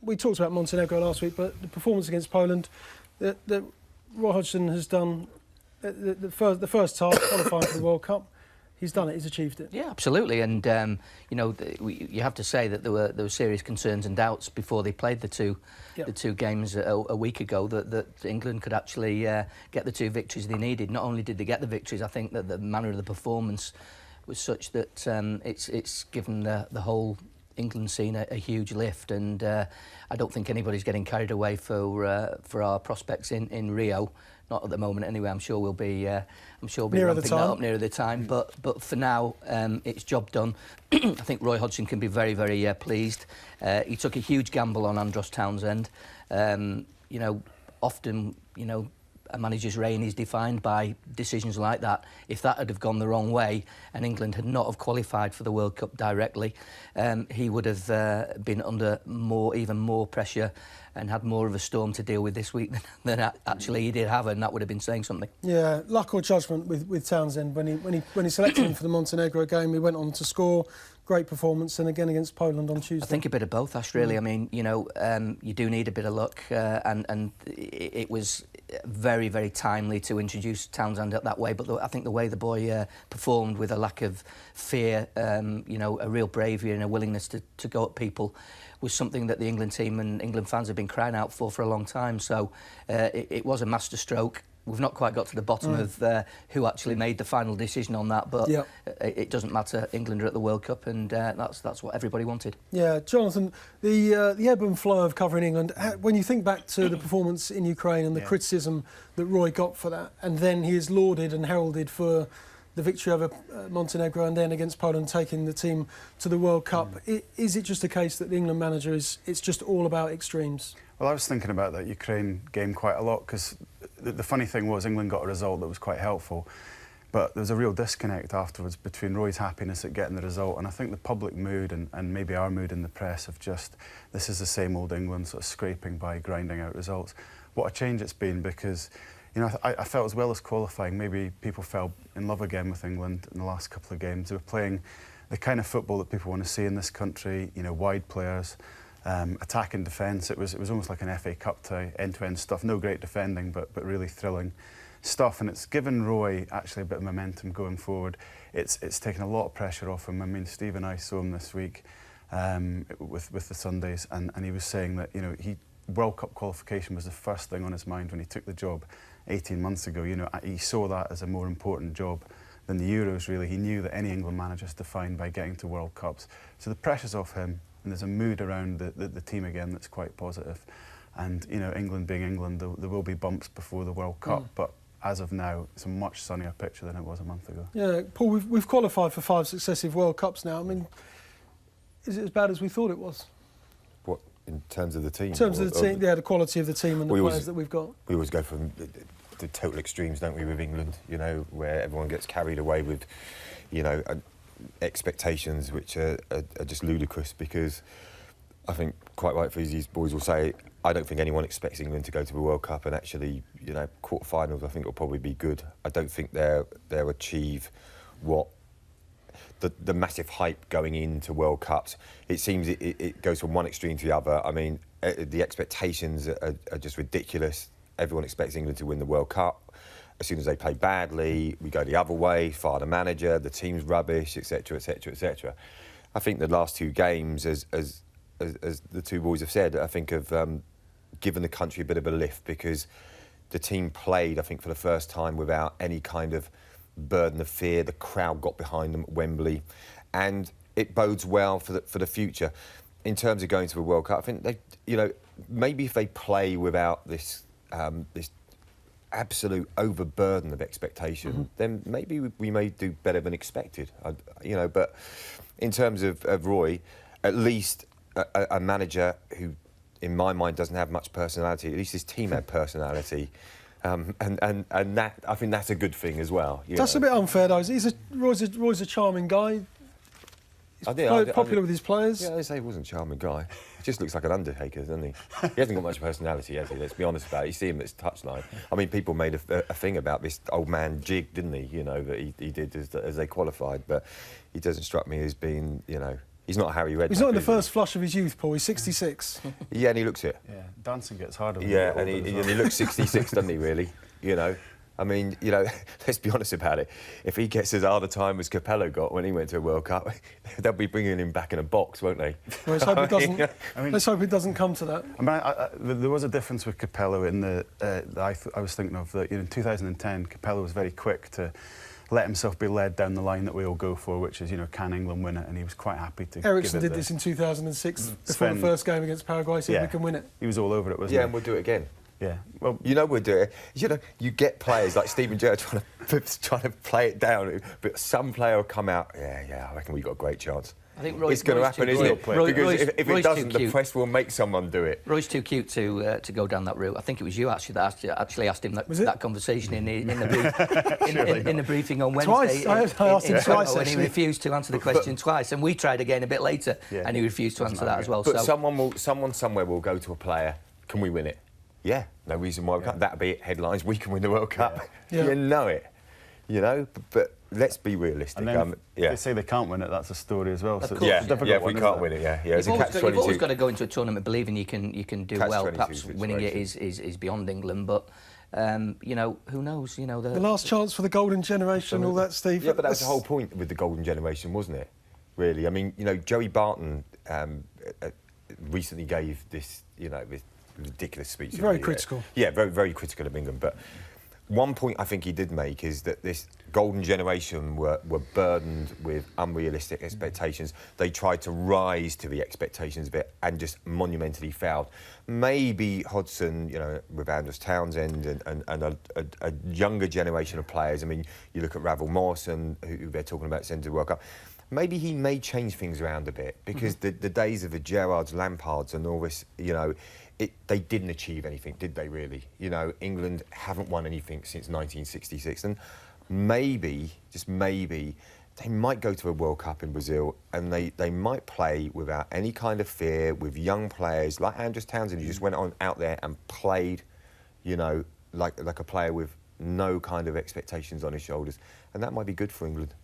we talked about Montenegro last week, but the performance against Poland, that Roy Hodgson has done the first task, qualifying for the World Cup. He's done it. He's achieved it. Yeah, absolutely. And you know, you have to say that there were serious concerns and doubts before they played the two games a week ago that England could actually get the 2 victories they needed. Not only did they get the victories, I think that the manner of the performance was such that it's given the whole England scene a huge lift. And I don't think anybody's getting carried away for our prospects in Rio. Not at the moment, anyway. I'm sure we'll be ramping that up nearer the time. But for now, it's job done. I think Roy Hodgson can be very, very pleased. He took a huge gamble on Andros Townsend. You know, often, you know, a manager's reign is defined by decisions like that. If that had have gone the wrong way and England had not have qualified for the World Cup directly, he would have been under even more pressure and had more of a storm to deal with this week than actually he did have, and that would have been saying something. Yeah, luck or judgment with Townsend. When he selected him for the Montenegro game, he went on to score. Great performance, and again against Poland on Tuesday. I think a bit of both, Ash, really. I mean, you know, you do need a bit of luck, and it was very, very timely to introduce Townsend that way. But I think the way the boy performed, with a lack of fear, you know, a real bravery and a willingness to go at people, was something that the England team and England fans have been crying out for a long time. So it was a masterstroke. We've not quite got to the bottom of who actually made the final decision on that, but it doesn't matter. England are at the World Cup, and that's what everybody wanted. Yeah, Jonathan, the ebb and flow of covering England, when you think back to the performance in Ukraine and the criticism that Roy got for that, and then he is lauded and heralded for the victory over Montenegro and then against Poland, taking the team to the World Cup. Is it just a case that the England manager it's just all about extremes? Well, I was thinking about that Ukraine game quite a lot, because the funny thing was England got a result that was quite helpful, but there was a real disconnect afterwards between Roy's happiness at getting the result, and I think the public mood and maybe our mood in the press of just, this is the same old England sort of scraping by, grinding out results. What a change it's been, because, you know, I felt as well as qualifying, maybe people fell in love again with England in the last couple of games. They were playing the kind of football that people want to see in this country, you know, wide players, attack and defence. It was almost like an FA Cup tie, end-to-end stuff. No great defending, but really thrilling stuff. And it's given Roy actually a bit of momentum going forward. It's taken a lot of pressure off him. I mean, Steve and I saw him this week with the Sundays, and he was saying that, you know, World Cup qualification was the first thing on his mind when he took the job 18 months ago. You know, he saw that as a more important job than the Euros, really. He knew that any England manager is defined by getting to World Cups. So the pressure's off him, and there's a mood around the team again that's quite positive. And, you know, England being England, there will be bumps before the World Cup, but as of now, it's a much sunnier picture than it was a month ago. Yeah, Paul, we've qualified for 5 successive World Cups now. I mean, is it as bad as we thought it was? What, in terms of the team? In terms of the team, yeah, the quality of the team and the players that we've got. We always go from the total extremes, don't we, with England, you know, where everyone gets carried away with, you know, expectations which are just ludicrous, because I think, quite right, for these boys will say, I don't think anyone expects England to go to the World Cup, and actually, you know, quarterfinals I think will probably be good. I don't think they'll achieve what the massive hype going into World Cups. It seems it goes from one extreme to the other. I mean, the expectations are just ridiculous. Everyone expects England to win the World Cup. As soon as they play badly, we go the other way, fire the manager, the team's rubbish, etc, etc, etc. I think the last 2 games, as the 2 boys have said, I think have given the country a bit of a lift, because the team played, I think, for the first time without any kind of burden of fear. The crowd got behind them at Wembley, and it bodes well for the future. In terms of going to the World Cup, I think they, you know, maybe if they play without this this absolute overburden of expectation, then maybe we may do better than expected. You know, but in terms of Roy, at least a manager who, in my mind, doesn't have much personality. At least his team had personality, and that, I think that's a good thing as well. That's a bit unfair, though. Roy's a charming guy. He's popular with his players. Yeah, they say he wasn't a charming guy. He just looks like an undertaker, doesn't he? He hasn't got much personality, has he? Let's be honest about it. You see him at his touchline. I mean, people made a thing about this old man jig, didn't he? You know, that he did as they qualified, but he doesn't strike me as being, you know, He's not Harry Redknapp. He's not in the is he? first flush of his youth, Paul. He's 66. Yeah, and he looks it. Yeah, dancing gets harder. When Yeah, you and get older as well. he looks 66, doesn't he, really? You know? I mean, you know, let's be honest about it. If he gets as hard a time as Capello got when he went to a World Cup, they'll be bringing him back in a box, won't they? Well, let's hope it doesn't. I mean- Let's hope it doesn't come to that. I mean, there was a difference with Capello in the that I was thinking of. That in 2010, Capello was very quick to let himself be led down the line that we all go for, which is, can England win it? And he was quite happy to. Ericsson give it did this in 2006 before Sven- the first game against Paraguay. Said we can win it. He was all over it, wasn't Yeah, he? and we'll do it again. Yeah. Well, You know we'll do it. You know, you get players like Steven Gerrard trying to play it down, but some player will come out. Yeah, I reckon we've got a great chance. I think It's going to happen, isn't it? Because if it doesn't, the press will make someone do it. Roy's too cute to go down that route. I think it was you actually that actually asked him that conversation in the briefing on Wednesday. Twice. I asked him twice, and he actually. refused to answer the question twice, and we tried again a bit later, and he refused to answer that as well. But so someone somewhere will go to a player. Can we win it? Yeah, no reason why we can't. That'll be it, headlines. We can win the World Cup. Yeah. You know it. You know, but let's be realistic. and then if they say they can't win it, that's a story as well. So course. it's a difficult if we one, can't isn't win it, yeah. It's You've a catch-22. always got to go into a tournament believing you can do well. Catch-22 Perhaps winning it is beyond England, but who knows? The last chance for the golden generation, all that, Steve. Yeah, but that was the whole point with the golden generation, wasn't it? Really, I mean, Joey Barton recently gave this, this ridiculous speech. Very critical. Yeah, very, very critical of England. But one point I think he did make is that this golden generation were burdened with unrealistic expectations. They tried to rise to the expectations of it and just monumentally failed. Maybe Hodgson, with Andros Townsend and a younger generation of players. I mean, you look at Ravel Morrison, who they're talking about sending to the World Cup. Maybe he may change things around a bit because the days of the Gerrards, Lampards and all this, they didn't achieve anything, did they really? England haven't won anything since 1966. And maybe, just maybe, they might go to a World Cup in Brazil and they might play without any kind of fear, with young players like Andros Townsend, who just went out there and played, like a player with no kind of expectations on his shoulders. And that might be good for England.